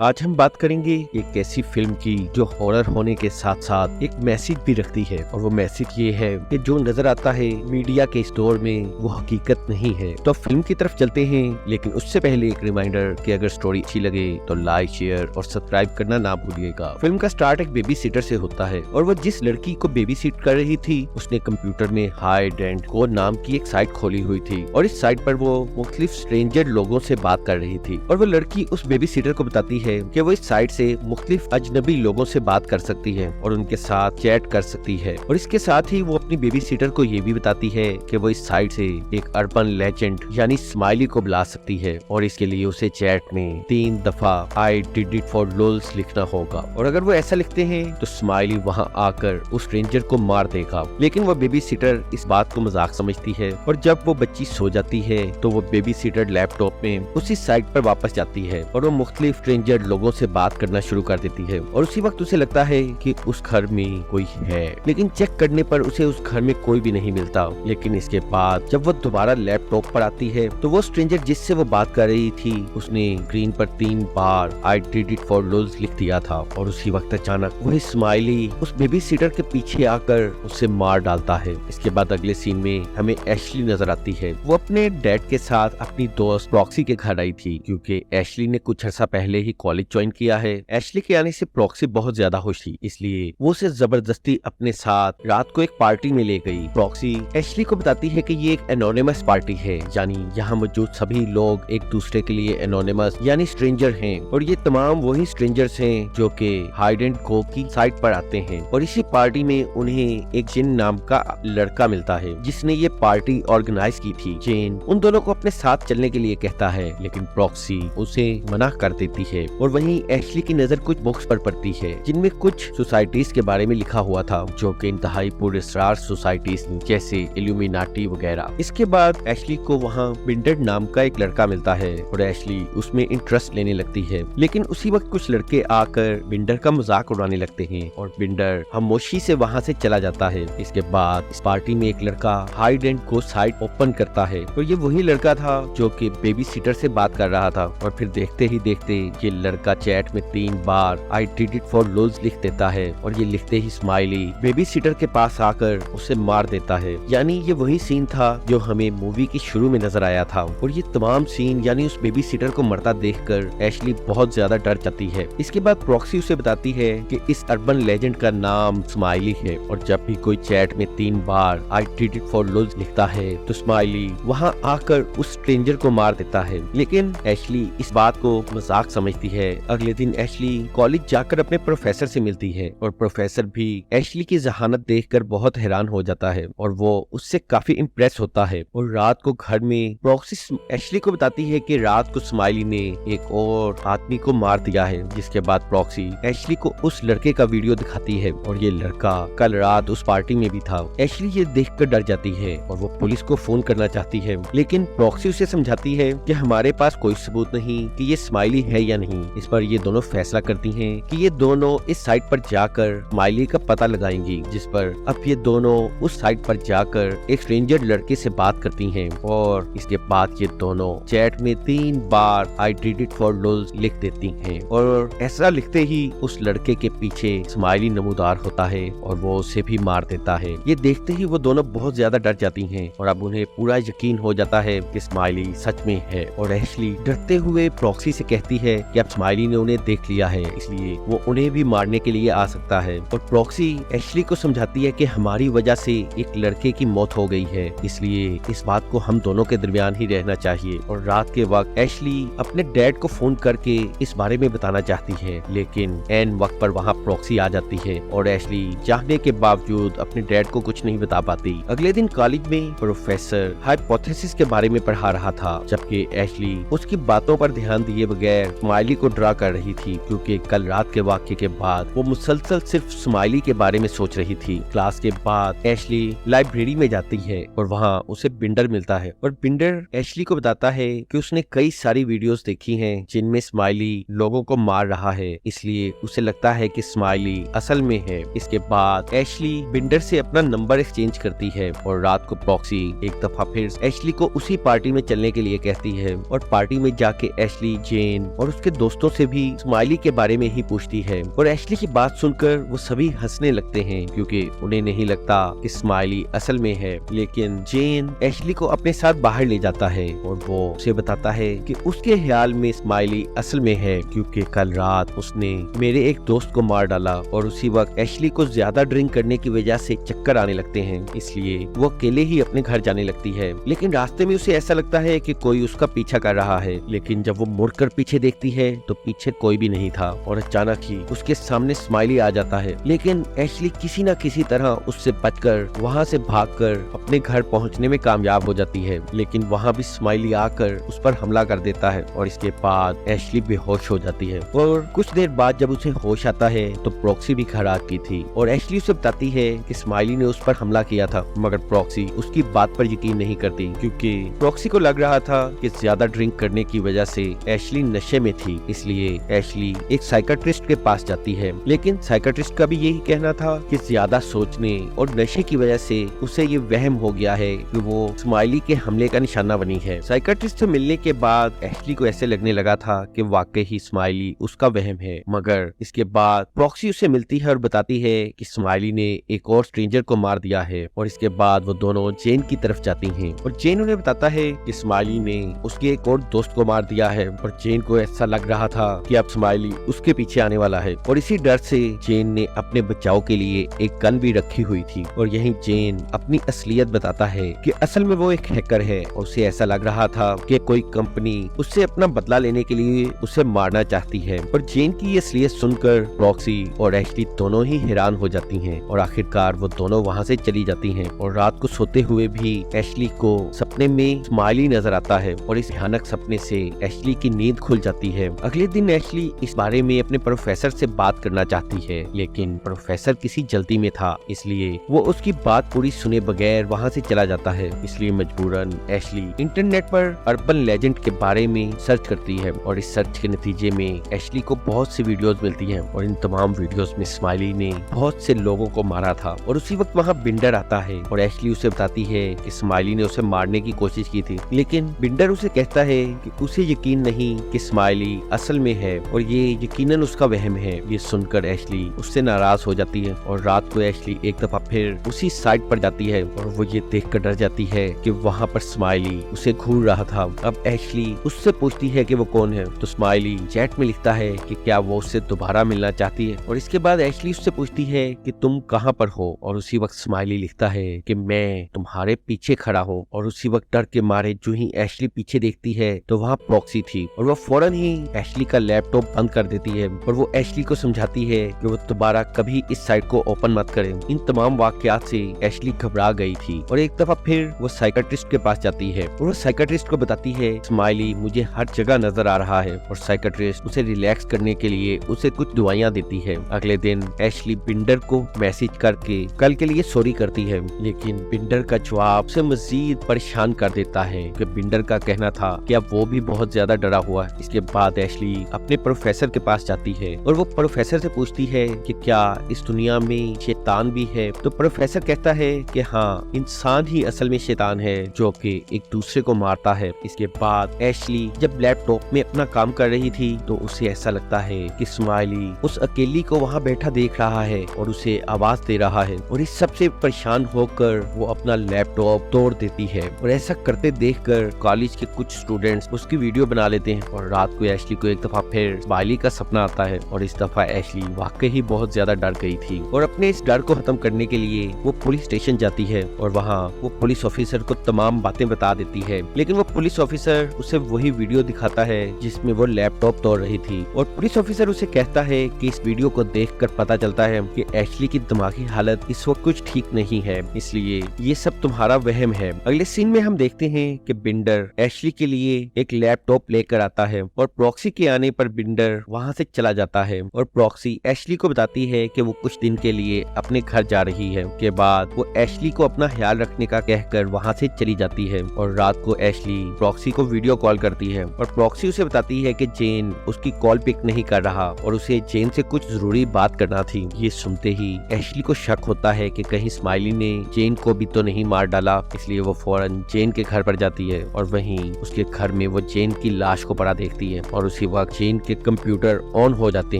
आज हम बात करेंगे एक ऐसी फिल्म की जो हॉरर होने के साथ साथ एक मैसेज भी रखती है, और वो मैसेज ये है कि जो नजर आता है मीडिया के इस दौर में वो हकीकत नहीं है। तो फिल्म की तरफ चलते हैं, लेकिन उससे पहले एक रिमाइंडर कि अगर स्टोरी अच्छी लगे तो लाइक, शेयर और सब्सक्राइब करना ना भूलिएगा। फिल्म का स्टार्ट एक बेबी सीटर से होता है, और वो जिस लड़की को बेबी सीट कर रही थी उसने कंप्यूटर में हाइड एंड को नाम की एक साइट खोली हुई थी, और इस साइट पर वो मुख्तलिफ स्ट्रेंजर लोगों से बात कर रही थी। और वो लड़की उस बेबी सीटर को बताती है कि वो इस साइट से मुख्तलिफ अजनबी लोगों से बात कर सकती है और उनके साथ चैट कर सकती है। और इसके साथ ही वो अपनी बेबी सीटर को ये भी बताती है कि वो इस साइट से एक अर्बन लेजेंड यानी स्माइली को बुला सकती है, और इसके लिए उसे चैट में 3 दफा आई डिड इट फॉर लोल्स लिखना होगा। और अगर वो ऐसा लिखते हैं तो स्माइली वहां आकर उस स्ट्रेंजर को मार देगा। लेकिन वो बेबी सीटर इस बात को मजाक समझती है, और जब वो बच्ची सो जाती है तो वो बेबी सीटर लैपटॉप में उसी साइट पर वापस जाती है, और वो मुख्तलिफ स्ट्रेंजर लोगों से बात करना शुरू कर देती है। और उसी वक्त उसे लगता है कि उस घर में कोई है, लेकिन चेक करने पर उसे उस घर में कोई भी नहीं मिलता। लेकिन इसके बाद जब वो दोबारा लैपटॉप पर आती है तो वो स्ट्रेंजर जिससे वो बात कर रही थी उसने स्क्रीन पर 3 बार I did it for lols लिख दिया था। और उसी वक्त अचानक वही स्माइली उस बेबी सीटर के पीछे आकर उसे मार डालता है। इसके बाद अगले सीन में हमें एशली नजर आती है। वो अपने डैड के साथ अपनी दोस्त प्रॉक्सी के घर आई थी, क्योंकि एशली ने कुछ अर्सा पहले ही कॉलेज ज्वाइन किया है। एशली के आने से प्रॉक्सी बहुत ज्यादा खुश थी, इसलिए वो उसे जबरदस्ती अपने साथ रात को एक पार्टी में ले गई। प्रॉक्सी एशली को बताती है कि ये एक एनोनिमस पार्टी है, यानी यहाँ मौजूद सभी लोग एक दूसरे के लिए एनोनिमस यानी स्ट्रेंजर हैं, और ये तमाम वही स्ट्रेंजर्स हैं जो कि हाइड एंड गो की साइट पर आते हैं। और इसी पार्टी में उन्हें एक जिन नाम का लड़का मिलता है जिसने ये पार्टी ऑर्गेनाइज की थी। जेन उन दोनों को अपने साथ चलने के लिए कहता है, लेकिन प्रॉक्सी उसे मना कर देती है। और वहीं एशली की नजर कुछ बुक्स पर पड़ती है जिनमें कुछ सोसाइटीज के बारे में लिखा हुआ था जो कि इंतहाई पुरस्कार सोसाइटीज जैसे इल्यूमिनाटी वगैरह। इसके बाद एशली को वहाँ बिंडर नाम का एक लड़का मिलता है, और एशली उसमें इंटरेस्ट लेने लगती है। लेकिन उसी वक्त कुछ लड़के आकर बिंडर का मजाक उड़ाने लगते हैं, और बिंडर खामोशी से वहाँ से चला जाता है। इसके बाद इस पार्टी में एक लड़का hide and go site open करता है, तो ये वही लड़का था जो कि बेबी सीटर से बात कर रहा था। और फिर देखते ही देखते ये लड़का चैट में 3 बार I did it for lols लिख देता है, और ये लिखते ही स्माइली बेबी सीटर के पास आकर उसे मार देता है। यानी ये वही सीन था जो हमें मूवी के शुरू में नजर आया था। और ये तमाम सीन यानी उस बेबी सीटर को मरता देखकर एशली बहुत ज्यादा डर जाती है। इसके बाद प्रॉक्सी उसे बताती है कि इस अर्बन लेजेंड का नाम स्माइली है, और जब भी कोई चैट में 3 बार I did it for lols लिखता है तो स्माइली वहाँ आकर उस स्ट्रेंजर को मार देता है। लेकिन एशली इस बात को मजाक समझती है। अगले दिन एशली कॉलेज जाकर अपने प्रोफेसर से मिलती है, और प्रोफेसर भी एशली की जहानत देखकर बहुत हैरान हो जाता है, और वो उससे काफी इम्प्रेस होता है। और रात को घर में प्रॉक्सी एशली को बताती है कि रात को स्माइली ने एक और आदमी को मार दिया है। जिसके बाद प्रॉक्सी एशली को उस लड़के का वीडियो दिखाती है, और ये लड़का कल रात उस पार्टी में भी था। एशली ये देखकर डर जाती है और वो पुलिस को फोन करना चाहती है, लेकिन प्रॉक्सी उसे समझाती है कि हमारे पास कोई सबूत नहीं कि ये स्माइली है या नहीं। इस पर ये दोनों फैसला करती हैं कि ये दोनों इस साइट पर जाकर स्माइली का पता लगाएंगी, जिस पर अब ये दोनों उस साइट पर जाकर एक स्ट्रेंजर लड़के से बात करती हैं। और इसके बाद ये दोनों चैट में 3 बार I did it for lols लिख देती हैं, और ऐसा लिखते ही उस लड़के के पीछे स्माइली नमूदार होता है और वो उसे भी मार देता है। ये देखते ही वो दोनों बहुत ज्यादा डर जाती हैं, और अब उन्हें पूरा यकीन हो जाता है कि स्माइली सच में है। और एशली डरते हुए प्रॉक्सी से कहती है कि अब स्माइली ने उन्हें देख लिया है, इसलिए वो उन्हें भी मारने के लिए आ सकता है। और प्रॉक्सी एशली को समझाती है कि हमारी वजह से एक लड़के की मौत हो गई है, इसलिए इस बात को हम दोनों के दरमियान ही रहना चाहिए। और रात के वक्त एशली अपने डैड को फोन करके इस बारे में बताना चाहती है, लेकिन एन वक्त पर वहाँ प्रॉक्सी आ जाती है, और एशली चाहने के बावजूद अपने डैड को कुछ नहीं बता पाती। अगले दिन कॉलेज में प्रोफेसर हाइपोथेसिस के बारे में पढ़ा रहा था, जबकि एशली उसकी बातों पर ध्यान दिए बगैर स्माइली को ड्रा कर रही थी, क्योंकि कल रात के वाक्य के बाद वो मुसलसल सिर्फ स्माइली के बारे में सोच रही थी। क्लास के बाद एशली लाइब्रेरी में जाती है, और वहाँ उसे बिंडर मिलता है, और बिंडर एशली को बताता है कि उसने कई सारी वीडियोस देखी हैं जिनमें स्माइली लोगों को मार रहा है, इसलिए उसे लगता है कि स्माइली असल में है। इसके बाद एशली बिंडर से अपना नंबर एक्सचेंज करती है, और रात को प्रॉक्सी एक दफा फिर एशली को उसी पार्टी में चलने के लिए कहती है, और पार्टी में जाके एशली, जेन और उसके दोस्त दोस्तों से भी स्माइली के बारे में ही पूछती है और एशली की बात सुनकर वो सभी हंसने लगते हैं क्योंकि उन्हें नहीं लगता कि स्माइली असल में है। लेकिन जेन एशली को अपने साथ बाहर ले जाता है और वो उसे बताता है कि उसके ख्याल में स्माइली असल में है क्योंकि कल रात उसने मेरे एक दोस्त को मार डाला और उसी वक्त एशली को ज्यादा ड्रिंक करने की वजह से चक्कर आने लगते हैं, इसलिए वो अकेले ही अपने घर जाने लगती है। लेकिन रास्ते में उसे ऐसा लगता है कि कोई उसका पीछा कर रहा है, लेकिन जब वो मुड़कर पीछे देखती है तो पीछे कोई भी नहीं था और अचानक ही उसके सामने स्माइली आ जाता है। लेकिन एशली किसी न किसी तरह उससे बचकर वहाँ से भागकर अपने घर पहुँचने में कामयाब हो जाती है, लेकिन वहाँ भी स्माइली आकर उस पर हमला कर देता है और इसके बाद एशली बेहोश हो जाती है। और कुछ देर बाद जब उसे होश आता है तो प्रॉक्सी भी घर आ गई थी और एशली उसे बताती है कि स्माइली ने उस पर हमला किया था, मगर प्रॉक्सी उसकी बात पर यकीन नहीं करती क्योंकि प्रॉक्सी को लग रहा था कि ज्यादा ड्रिंक करने की वजह से एशली नशे में थी, इसलिए एशली एक साइकियाट्रिस्ट के पास जाती है। लेकिन साइकियाट्रिस्ट का भी यही कहना था कि ज्यादा सोचने और नशे की वजह से उसे ये वहम हो गया है कि वो स्माइली के हमले का निशाना बनी है। साइकियाट्रिस्ट से मिलने के बाद एशली को ऐसे लगने लगा था कि वाकई ही स्माइली उसका वहम है, मगर इसके बाद प्रॉक्सी उसे मिलती है और बताती है कि स्माइली ने एक और स्ट्रेंजर को मार दिया है और इसके बाद वो दोनों जेन की तरफ जाती हैं और जेन उन्हें बताता है कि स्माइली ने उसके एक और दोस्त को मार दिया है और जेन को ऐसा लग रहा था कि अब स्माइली उसके पीछे आने वाला है और इसी डर से जेन ने अपने बचाव के लिए एक गन भी रखी हुई थी। और यहीं जेन अपनी असलियत बताता है कि असल में वो एक हैकर है और उसे ऐसा लग रहा था कि कोई कंपनी उससे अपना बदला लेने के लिए उसे मारना चाहती है। और जेन की असलियत सुनकर प्रॉक्सी और एशली दोनों ही हैरान हो जाती हैं और आखिरकार वो दोनों वहाँ से चली जाती हैं। और रात को सोते हुए भी एशली को सपने में स्माइली नजर आता है और इस भयानक सपने से एशली की नींद खुल जाती है। अगले दिन एशली इस बारे में अपने प्रोफेसर से बात करना चाहती है, लेकिन प्रोफेसर किसी जल्दी में था, इसलिए वो उसकी बात पूरी सुने बगैर वहाँ से चला जाता है। इसलिए मजबूरन एशली इंटरनेट पर अर्बन लेजेंड के बारे में सर्च करती है और इस सर्च के नतीजे में एशली को बहुत सी वीडियोस मिलती हैं और इन तमाम वीडियोस में स्माइली ने बहुत से लोगों को मारा था। और उसी वक्त वहाँ बिंडर आता है और एशली उसे बताती है कि स्माइली ने उसे मारने की कोशिश की थी, लेकिन बिंडर उसे कहता है कि उसे यकीन नहीं कि स्माइली असल में है और ये यकीनन उसका वहम है। ये सुनकर एशली उससे नाराज हो जाती है और रात को एशली एक दफा फिर उसी साइट पर जाती है और वो ये देखकर डर जाती है कि वहाँ पर स्माइली उसे घूर रहा था। अब एशली उससे पूछती है कि वो कौन है, तो स्माइली चैट में लिखता है कि क्या वो उससे दोबारा मिलना चाहती है। और इसके बाद एशली उससे पूछती है कि तुम कहाँ पर हो, और उसी वक्त स्माइली लिखता है कि मैं तुम्हारे पीछे खड़ा हूँ। और उसी वक्त डर के मारे जो ही एशली पीछे देखती है तो वहाँ प्रॉक्सी थी और वो फौरन ही एशली का लैपटॉप बंद कर देती है और वो एशली को समझाती है कि वो दोबारा कभी इस साइट को ओपन मत करें। इन तमाम वाकयात से एशली घबरा गई थी और एक दफा फिर वो साइकियाट्रिस्ट के पास जाती है और वो साइकियाट्रिस्ट को बताती है स्माइली मुझे हर जगह नजर आ रहा है और साइकियाट्रिस्ट उसे रिलैक्स करने के लिए उसे कुछ दवाइयाँ देती है। अगले दिन एशली बिंडर को मैसेज करके कल के लिए सॉरी करती है, लेकिन बिंडर का जवाब उसे मजीद परेशान कर देता है कि बिंडर का कहना था कि अब वो भी बहुत ज्यादा डरा हुआ है। इसके बाद एशली अपने प्रोफेसर के पास जाती है और वो प्रोफेसर से पूछती है कि क्या इस दुनिया में शैतान भी है, तो प्रोफेसर कहता है कि हाँ, इंसान ही असल में शैतान है जो कि एक दूसरे को मारता है। इसके बाद एशली जब लैपटॉप में अपना काम कर रही थी तो उसे ऐसा लगता है कि स्माइली उस अकेली को वहाँ बैठा देख रहा है और उसे आवाज दे रहा है और इस सबसे परेशान होकर वो अपना लैपटॉप तोड़ देती है। और ऐसा करते देखकर कॉलेज के कुछ स्टूडेंट्स उसकी वीडियो बना लेते हैं और रात को एशली को एक दफा फिर स्माइली का सपना आता है और इस दफा एशली वाकई ही बहुत ज्यादा डर गई थी और अपने इस डर को खत्म करने के लिए वो पुलिस स्टेशन जाती है और वहाँ वो पुलिस ऑफिसर को तमाम बातें बता देती है। लेकिन वो पुलिस ऑफिसर उसे वही वीडियो दिखाता है जिसमें वो लैपटॉप तोड़ रही थी और पुलिस ऑफिसर उसे कहता है कि इस वीडियो को देखकर पता चलता है कि एशली की दिमागी हालत इस वक्त कुछ ठीक नहीं है, इसलिए ये सब तुम्हारा वहम है। अगले सीन में हम देखते हैं कि बिंडर एशली के लिए एक लैपटॉप लेकर आता है और प्रॉक्सी के आने पर बिंडर वहाँ से चला जाता है और प्रॉक्सी एशली को बताती है कि वो कुछ दिन के लिए अपने घर जा रही है। के बाद वो एशली को अपना ख्याल रखने का कहकर वहाँ से चली जाती है और रात को एशली प्रॉक्सी को वीडियो कॉल करती है और प्रॉक्सी उसे बताती है कि जेन उसकी कॉल पिक नहीं कर रहा और उसे जेन से कुछ जरूरी बात करना थी। ये सुनते ही एशली को शक होता है कि कहीं स्माइली ने जेन को भी तो नहीं मार डाला, इसलिए वो फौरन जेन के घर पर जाती है और वहीं उसके घर में वो जेन की लाश को पड़ा देखती है और उसी वक्त जेन के कंप्यूटर ऑन हो जाते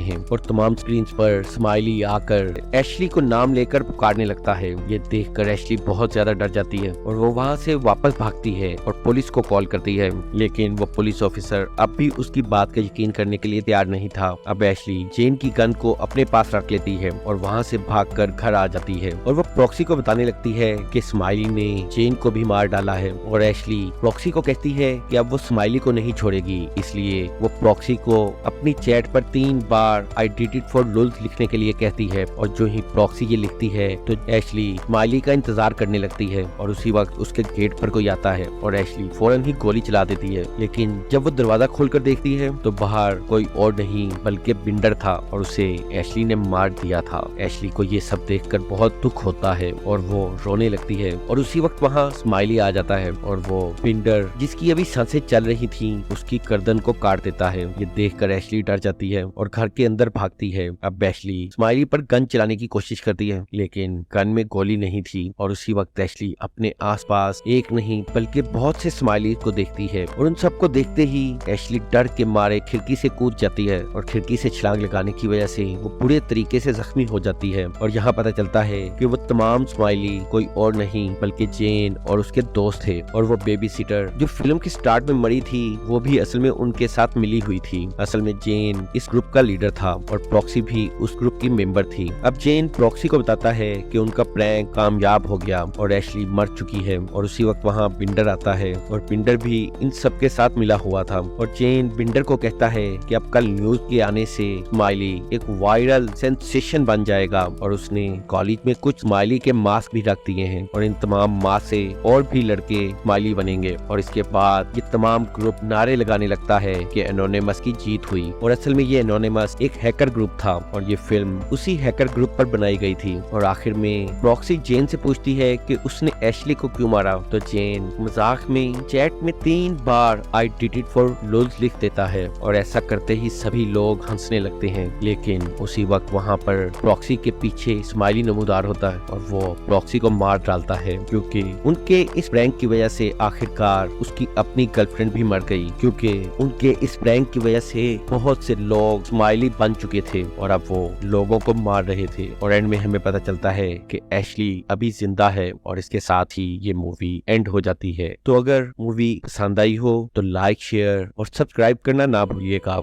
हैं और तमाम स्क्रीन पर स्माइली आकर एशली को नाम लेकर पुकारने लगता है। ये देखकर एशली बहुत ज्यादा डर जाती है और वो वहाँ से वापस भागती है और पुलिस को कॉल करती है, लेकिन वो पुलिस ऑफिसर अब भी उसकी बात का यकीन करने के लिए तैयार नहीं था। अब एशली जेन की गन को अपने पास रख लेती है और वहाँ से भागकर घर आ जाती है और वो प्रॉक्सी को बताने लगती है कि स्माइली ने जेन को भी मार डाला है और एशली प्रॉक्सी को कहती है कि अब वो स्माइली को नहीं छोड़ेगी, इसलिए वो प्रॉक्सी को अपनी चैट पर 3 बार आई डिड इट फॉर लुल्स लिखने के लिए कहती है और जो ही प्रॉक्सी ये लिखती है तो एशली स्माइली का इंतजार करने लगती है और उसी वक्त उसके गेट पर कोई आता है और एशली फौरन ही गोली चला देती है। लेकिन जब वो दरवाजा खोलकर देखती है तो बाहर कोई और नहीं बल्कि बिंडर था और उसे एशली ने मार दिया था। एशली को ये सब देखकर बहुत दुख होता है और वो रोने लगती है और उसी वक्त वहाँ स्माइली आ जाता है और वो बिंडर जिसकी अभी सांसें चल रही थी उसकी गर्दन को काट देता है। ये देखकर एशली डर जाती है और घर के अंदर भागती है। अब एशली स्माइली पर गन चलाने की कोशिश करती है लेकिन गन में गोली नहीं थी और उसी वक्त एशली अपने आसपास एक नहीं बल्कि बहुत से स्माइली को देखती है और उन सबको देखते ही एशली डर के मारे खिड़की से कूद जाती है और खिड़की से छलांग लगाने की वजह से वो बुरे तरीके से जख्मी हो जाती है और यहाँ पता चलता है कि वो तमाम स्माइली कोई और नहीं बल्कि जेन और उसके दोस्त थे और वो बेबी सिटर जो फिल्म के स्टार्ट में मरी थी वो भी असल में उनके साथ मिली हुई थी। असल में जेन इस ग्रुप का लीडर था और प्रॉक्सी भी उस ग्रुप की मेंबर थी। अब जेन प्रॉक्सी को बताता है कि उनका प्रैंक कामयाब हो गया और एशली मर चुकी है और उसी वक्त वहाँ बिंडर आता है और बिंडर भी इन सब के साथ मिला हुआ था और जेन बिंडर को कहता है कि अब कल न्यूज के आने से स्माइली एक वायरल सेंसेशन बन जाएगा और उसने कॉलेज में कुछ स्माइली के मास्क भी रख दिए हैं और इन तमाम मास्क से और भी लड़के स्माइली बनेंगे और इसके बाद ये तमाम ग्रुप नारे लगाने लगता है कि एनोनिमस की जीत हुई और असल में ये एनोनिमस एक हैकर ग्रुप था और ये फिल्म उसी हैकर ग्रुप पर बनाई गई थी। और आखिर में प्रॉक्सी जेन से पूछती है कि उसने एशली को क्यों मारा तो जेन मजाक में चैट में 3 बार आई डिड इट फॉर लुल्स लिख देता है और ऐसा करते ही सभी लोग हंसने लगते हैं। लेकिन उसी वक्त वहाँ पर प्रॉक्सी के पीछे स्माइली नमूदार होता है और वो प्रॉक्सी को मार डालता है क्योंकि उनके इस प्रैंक की वजह से आखिरकार उसकी अपनी गर्लफ्रेंड भी मर गई क्योंकि उनके इस प्रैंक की वजह से बहुत से लोग स्माइली बन चुके थे और अब वो लोगों को मार रहे थे और एंड में हमें पता चलता है कि एशली अभी जिंदा है और इसके साथ ही ये मूवी एंड हो जाती है। तो अगर मूवी पसंद आई हो तो लाइक शेयर और सब्सक्राइब करना ना भूलिएगा।